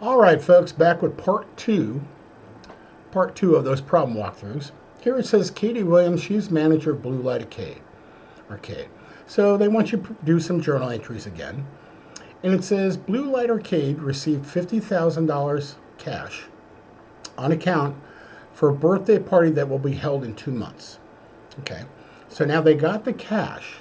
All right, folks, back with part two of those problem walkthroughs. Here it says Katie Williams, she's manager of Blue Light Arcade. So they want you to do some journal entries again. And it says Blue Light Arcade received $50,000 cash on account for a birthday party that will be held in 2 months. Okay, so now they got the cash,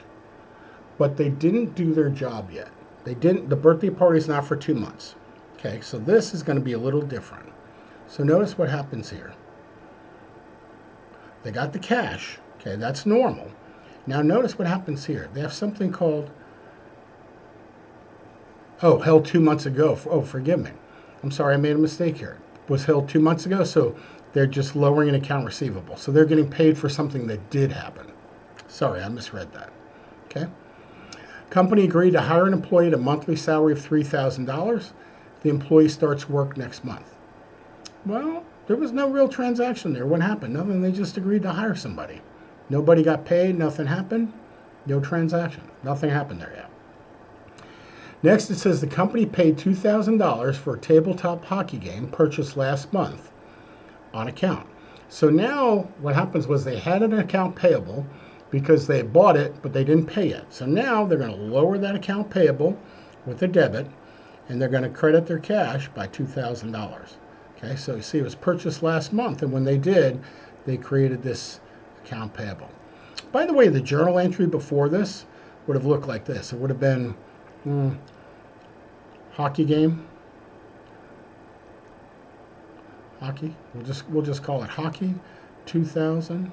but they didn't do their job yet. The birthday party is not for 2 months. Okay, so this is going to be a little different. So notice what happens here. They got the cash. Okay, that's normal. Now notice what happens here. They have something called, held 2 months ago. Oh, forgive me. I'm sorry, I made a mistake here. It was held 2 months ago, so they're just lowering an account receivable. So they're getting paid for something that did happen. Sorry, I misread that. Okay. Company agreed to hire an employee at a monthly salary of $3,000. The employee starts work next month. Well, there was no real transaction there. What happened? Nothing. They just agreed to hire somebody. Nobody got paid. Nothing happened. No transaction. Nothing happened there yet. Next, it says the company paid $2,000 for a tabletop hockey game purchased last month on account. So now what happens was they had an account payable because they bought it, but they didn't pay it. So now they're going to lower that account payable with a debit, and they're going to credit their cash by $2,000. Okay, so you see it was purchased last month, and when they did, they created this account payable. By the way, the journal entry before this would have looked like this. It would have been hockey game. Hockey. We'll just call it hockey 2000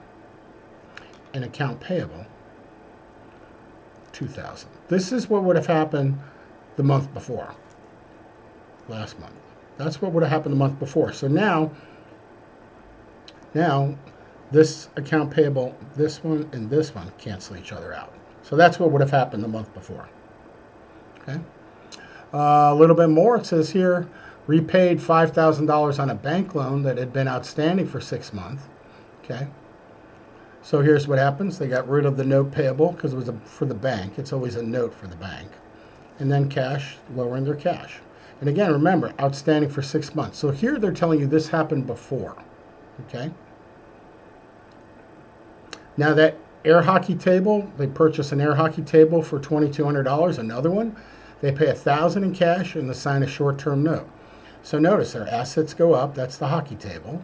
and account payable 2000. This is what would have happened the month before. Last month. That's what would have happened the month before. So now this account payable, this one and this one cancel each other out. So that's what would have happened the month before. Okay. A little bit more. It says here, repaid $5,000 on a bank loan that had been outstanding for 6 months. Okay. So here's what happens. They got rid of the note payable because it was for the bank. It's always a note for the bank. And then cash, lowering their cash. And again, remember, outstanding for 6 months. So here they're telling you this happened before. Okay. Now that air hockey table, they purchase an air hockey table for $2,200, another one. They pay $1,000 in cash and they sign a short-term note. So notice their assets go up. That's the hockey table.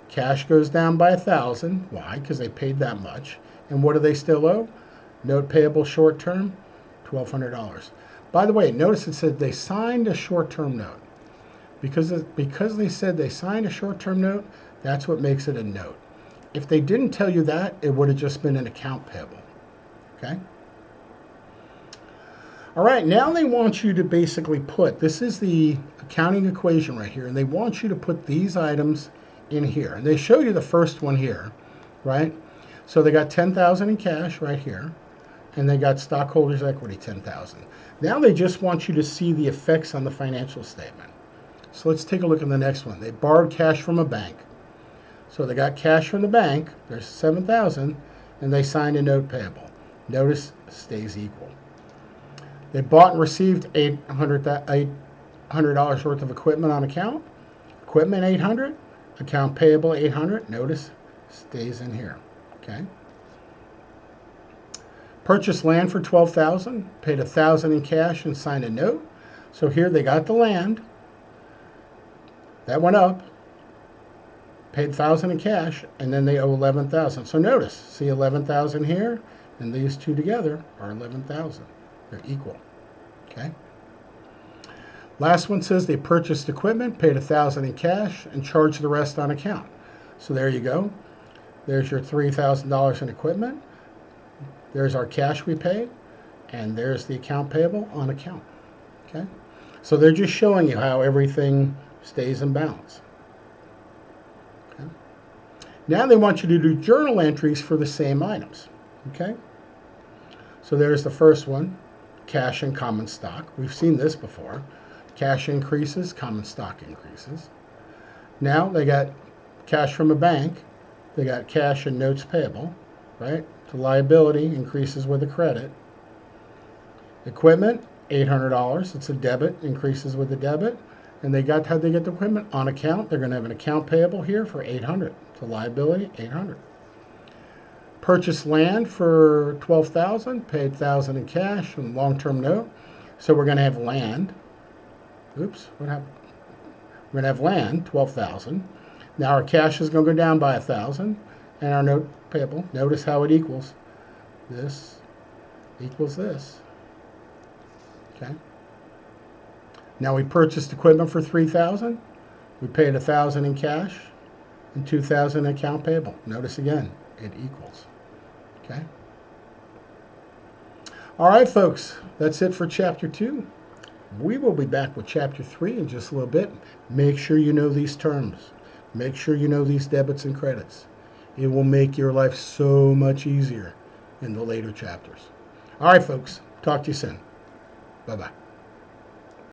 Cash goes down by $1,000. Why? Because they paid that much. And what do they still owe? Note payable short-term, $1,200. By the way, notice it said they signed a short-term note. Because they said they signed a short-term note, that's what makes it a note. If they didn't tell you that, it would have just been an account payable. Okay? All right, now they want you to basically put, this is the accounting equation right here, and they want you to put these items in here. And they show you the first one here, right? So they got $10,000 in cash right here, and they got stockholders' equity $10,000. Now they just want you to see the effects on the financial statement. So let's take a look at the next one. They borrowed cash from a bank. So they got cash from the bank, there's $7,000, and they signed a note payable. Notice stays equal. They bought and received $800 worth of equipment on account. Equipment $800, account payable $800. Notice stays in here. Okay. Purchased land for $12,000, paid $1,000 in cash and signed a note. So here they got the land. That went up. Paid $1,000 in cash, and then they owe $11,000. So notice, see $11,000 here, and these two together are $11,000. They're equal. Okay. Last one says they purchased equipment, paid $1,000 in cash, and charged the rest on account. So there you go. There's your $3,000 in equipment. There's our cash we paid, and there's the account payable on account. Okay. So they're just showing you how everything stays in balance. Now they want you to do journal entries for the same items. Okay? So there's the first one, cash and common stock. We've seen this before. Cash increases, common stock increases. Now they got cash from a bank. They got cash and notes payable, right? The liability increases with a credit. Equipment, $800. It's a debit, increases with a debit. And how'd they get the equipment? On account. They're going to have an account payable here for $800. It's a liability, $800. Purchased land for $12,000, paid $1,000 in cash and long-term note. So we're going to have land. Oops, what happened? We're going to have land, $12,000. Now our cash is going to go down by $1,000, and our note payable. Notice how it equals. This equals this. Okay. Now we purchased equipment for $3,000. We paid $1,000 in cash and $2,000 in account payable. Notice again, it equals. Okay. All right, folks, that's it for Chapter 2. We will be back with Chapter 3 in just a little bit. Make sure you know these terms. Make sure you know these debits and credits. It will make your life so much easier in the later chapters. All right, folks, talk to you soon. Bye-bye.